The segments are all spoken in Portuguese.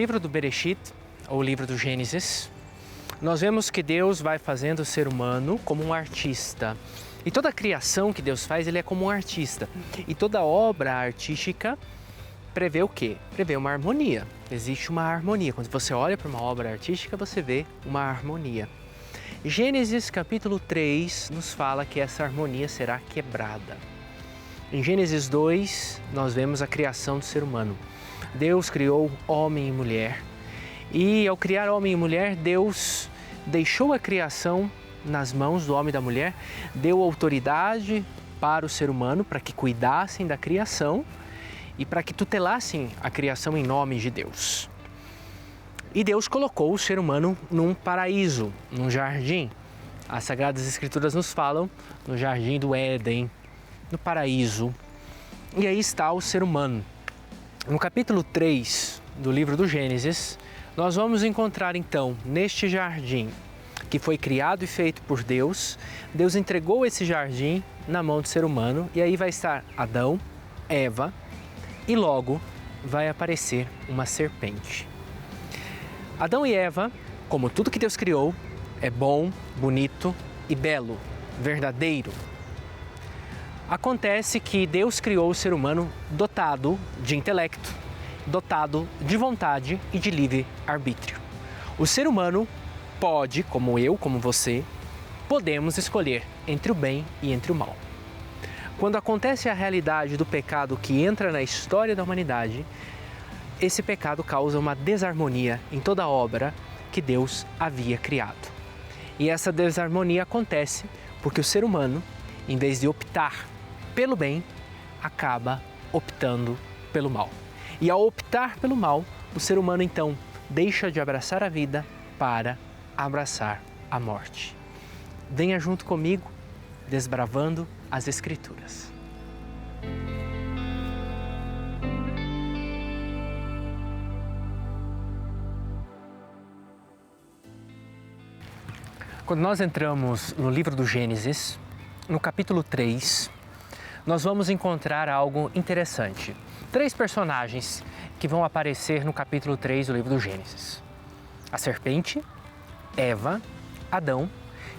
livro do Bereshit, ou livro do Gênesis, nós vemos que Deus vai fazendo o ser humano como um artista. E toda a criação que Deus faz, ele é como um artista. E toda obra artística prevê o quê? Prevê uma harmonia. Existe uma harmonia. Quando você olha para uma obra artística, você vê uma harmonia. Gênesis capítulo 3 nos fala que essa harmonia será quebrada. Em Gênesis 2, nós vemos a criação do ser humano. Deus criou homem e mulher. E ao criar homem e mulher, Deus deixou a criação nas mãos do homem e da mulher, deu autoridade para o ser humano para que cuidassem da criação e para que tutelassem a criação em nome de Deus. E Deus colocou o ser humano num paraíso, num jardim. As Sagradas Escrituras nos falam no jardim do Éden, no paraíso. E aí está o ser humano. No capítulo 3 do livro do Gênesis, nós vamos encontrar então, neste jardim, que foi criado e feito por Deus, Deus entregou esse jardim na mão do ser humano e aí vai estar Adão, Eva e logo vai aparecer uma serpente. Adão e Eva, como tudo que Deus criou, é bom, bonito e belo, verdadeiro. Acontece que Deus criou o ser humano dotado de intelecto, dotado de vontade e de livre-arbítrio. O ser humano pode, como eu, como você, podemos escolher entre o bem e entre o mal. Quando acontece a realidade do pecado que entra na história da humanidade, esse pecado causa uma desarmonia em toda a obra que Deus havia criado. E essa desarmonia acontece porque o ser humano, em vez de optar pelo bem, acaba optando pelo mal. E ao optar pelo mal, o ser humano então deixa de abraçar a vida para abraçar a morte. Venha junto comigo, desbravando as Escrituras. Quando nós entramos no livro do Gênesis, no capítulo 3, nós vamos encontrar algo interessante. 3 personagens que vão aparecer no capítulo 3 do livro do Gênesis. A serpente, Eva, Adão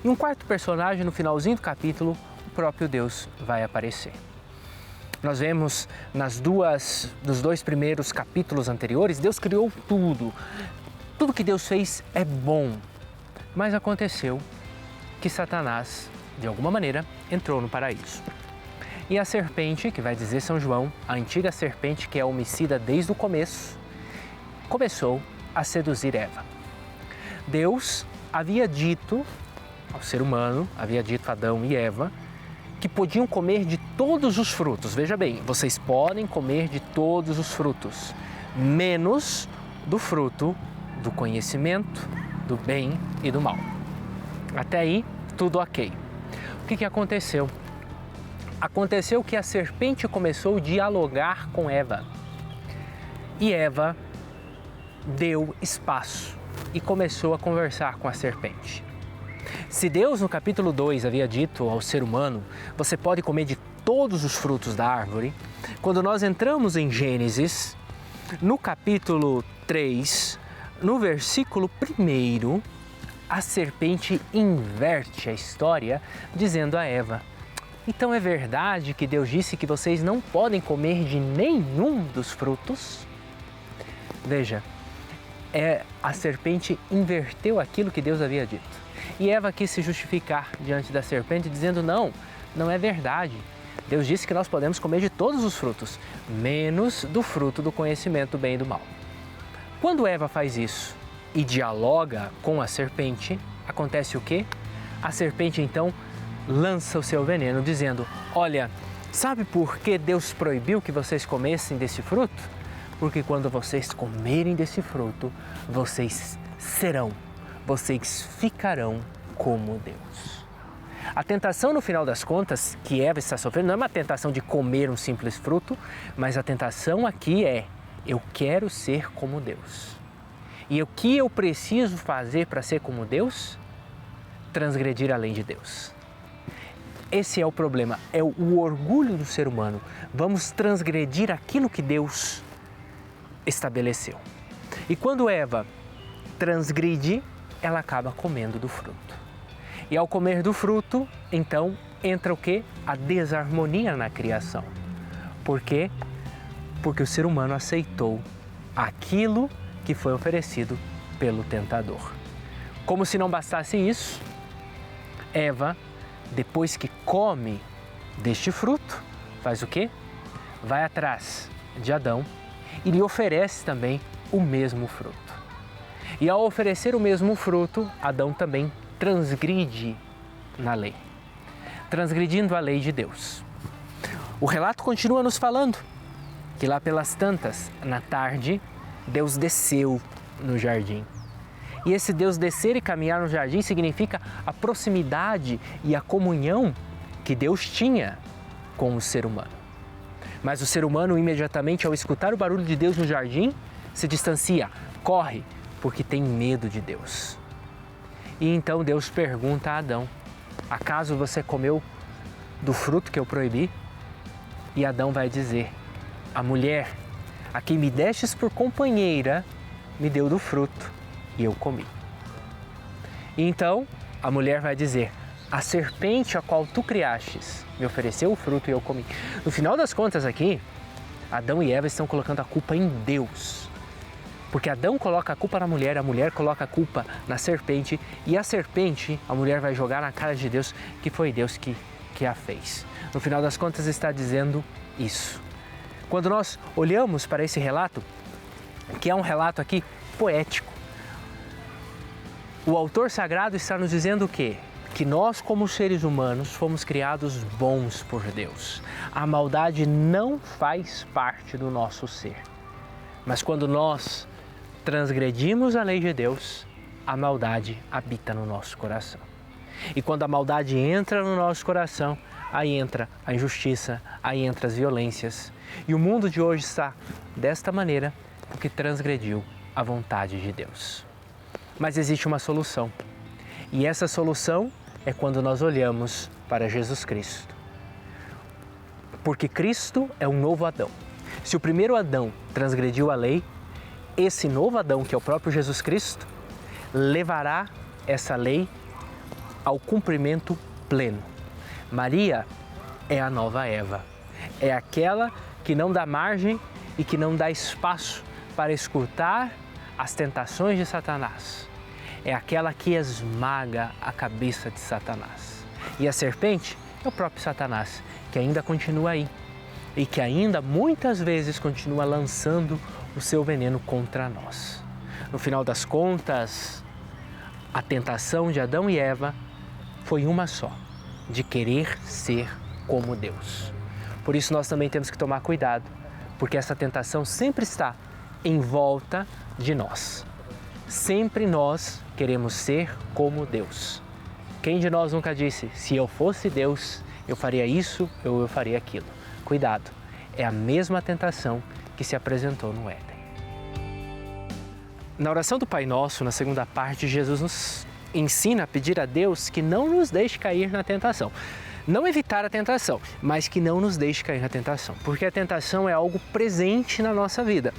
e um quarto personagem no finalzinho do capítulo, o próprio Deus vai aparecer. Nós vemos nos 2 primeiros capítulos anteriores, Deus criou tudo. Tudo que Deus fez é bom, mas aconteceu que Satanás, de alguma maneira, entrou no paraíso. E a serpente, que vai dizer São João, a antiga serpente que é homicida desde o começo, começou a seduzir Eva. Deus havia dito ao ser humano, havia dito a Adão e Eva, que podiam comer de todos os frutos. Veja bem, vocês podem comer de todos os frutos, menos do fruto do conhecimento, do bem e do mal. Até aí, tudo ok. O que aconteceu? Aconteceu que a serpente começou a dialogar com Eva. E Eva deu espaço e começou a conversar com a serpente. Se Deus no capítulo 2 havia dito ao ser humano, você pode comer de todos os frutos da árvore, quando nós entramos em Gênesis, no capítulo 3, no versículo 1, a serpente inverte a história dizendo a Eva: então é verdade que Deus disse que vocês não podem comer de nenhum dos frutos? Veja, a serpente inverteu aquilo que Deus havia dito. E Eva quis se justificar diante da serpente dizendo: não é verdade. Deus disse que nós podemos comer de todos os frutos, menos do fruto do conhecimento do bem e do mal. Quando Eva faz isso e dialoga com a serpente, acontece o quê? A serpente então lança o seu veneno dizendo: olha, sabe por que Deus proibiu que vocês comessem desse fruto? Porque quando vocês comerem desse fruto, vocês ficarão como Deus. A tentação, no final das contas, que Eva está sofrendo, não é uma tentação de comer um simples fruto, mas a tentação aqui é: eu quero ser como Deus. E o que eu preciso fazer para ser como Deus? Transgredir a lei de Deus. Esse é o problema, é o orgulho do ser humano. Vamos transgredir aquilo que Deus estabeleceu. E quando Eva transgride, ela acaba comendo do fruto. E ao comer do fruto, então, entra o quê? A desarmonia na criação. Por quê? Porque o ser humano aceitou aquilo que foi oferecido pelo tentador. Como se não bastasse isso, Eva, depois que come deste fruto, faz o quê? Vai atrás de Adão e lhe oferece também o mesmo fruto. E ao oferecer o mesmo fruto, Adão também transgride na lei, transgredindo a lei de Deus. O relato continua nos falando que lá pelas tantas, na tarde, Deus desceu no jardim. E esse Deus descer e caminhar no jardim significa a proximidade e a comunhão que Deus tinha com o ser humano. Mas o ser humano, imediatamente ao escutar o barulho de Deus no jardim, se distancia, corre, porque tem medo de Deus. E então Deus pergunta a Adão: acaso você comeu do fruto que eu proibi? E Adão vai dizer: a mulher a quem me destes por companheira me deu do fruto e eu comi. E então a mulher vai dizer: a serpente a qual tu criastes me ofereceu o fruto e eu comi. No final das contas aqui, Adão e Eva estão colocando a culpa em Deus. Porque Adão coloca a culpa na mulher, a mulher coloca a culpa na serpente e a serpente, a mulher vai jogar na cara de Deus que foi Deus que a fez. No final das contas está dizendo isso. Quando nós olhamos para esse relato, que é um relato aqui poético, o autor sagrado está nos dizendo o quê? Que nós, como seres humanos, fomos criados bons por Deus. A maldade não faz parte do nosso ser. Mas quando nós transgredimos a lei de Deus, a maldade habita no nosso coração. E quando a maldade entra no nosso coração, aí entra a injustiça, aí entra as violências. E o mundo de hoje está desta maneira porque transgrediu a vontade de Deus. Mas existe uma solução. E essa solução é quando nós olhamos para Jesus Cristo. Porque Cristo é um novo Adão. Se o primeiro Adão transgrediu a lei, esse novo Adão, que é o próprio Jesus Cristo, levará essa lei ao cumprimento pleno. Maria é a nova Eva. É aquela que não dá margem e que não dá espaço para escutar as tentações de Satanás. É aquela que esmaga a cabeça de Satanás. E a serpente é o próprio Satanás, que ainda continua aí e que ainda muitas vezes continua lançando o seu veneno contra nós. No final das contas, a tentação de Adão e Eva foi uma só, de querer ser como Deus. Por isso nós também temos que tomar cuidado, porque essa tentação sempre está em volta de nós. Sempre nós queremos ser como Deus. Quem de nós nunca disse: se eu fosse Deus, eu faria isso ou eu faria aquilo? Cuidado, é a mesma tentação que se apresentou no Éden. Na oração do Pai Nosso, na segunda parte, Jesus nos ensina a pedir a Deus que não nos deixe cair na tentação. Não evitar a tentação, mas que não nos deixe cair na tentação, porque a tentação é algo presente na nossa vida.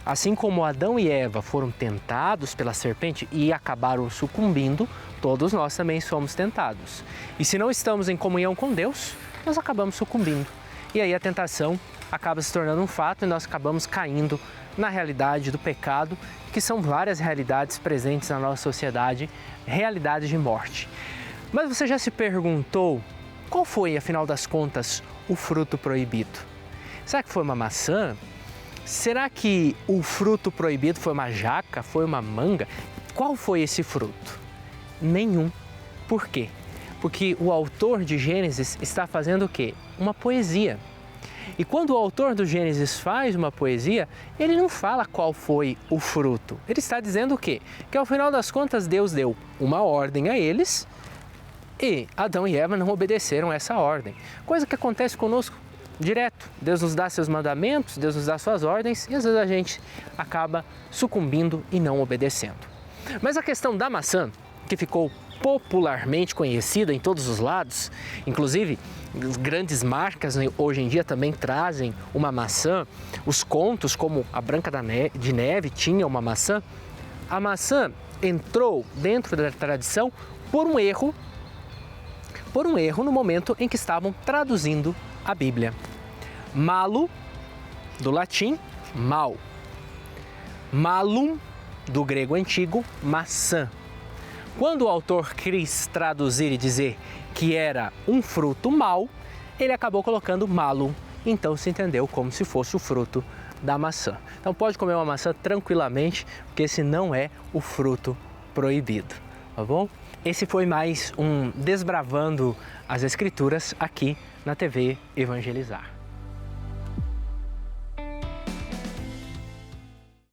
Assim como Adão e Eva foram tentados pela serpente e acabaram sucumbindo, todos nós também somos tentados. E se não estamos em comunhão com Deus, nós acabamos sucumbindo. E aí a tentação acaba se tornando um fato e nós acabamos caindo na realidade do pecado, que são várias realidades presentes na nossa sociedade, realidades de morte. Mas você já se perguntou qual foi, afinal das contas, o fruto proibido? Será que foi uma maçã? Será que o fruto proibido foi uma jaca? Foi uma manga? Qual foi esse fruto? Nenhum. Por quê? Porque o autor de Gênesis está fazendo o quê? Uma poesia. E quando o autor do Gênesis faz uma poesia, ele não fala qual foi o fruto. Ele está dizendo o quê? Que ao final das contas Deus deu uma ordem a eles e Adão e Eva não obedeceram essa ordem. Coisa que acontece conosco direto. Deus nos dá seus mandamentos, Deus nos dá suas ordens e às vezes a gente acaba sucumbindo e não obedecendo. Mas a questão da maçã que ficou popularmente conhecida em todos os lados, inclusive grandes marcas hoje em dia também trazem uma maçã, os contos como a Branca de Neve tinha uma maçã. A maçã entrou dentro da tradição por um erro no momento em que estavam traduzindo a Bíblia. Malo, do latim, mal. Malum, do grego antigo, maçã. Quando o autor quis traduzir e dizer que era um fruto mau, ele acabou colocando malum, então se entendeu como se fosse o fruto da maçã. Então pode comer uma maçã tranquilamente, porque esse não é o fruto proibido, tá bom? Esse foi mais um Desbravando as Escrituras aqui na TV Evangelizar.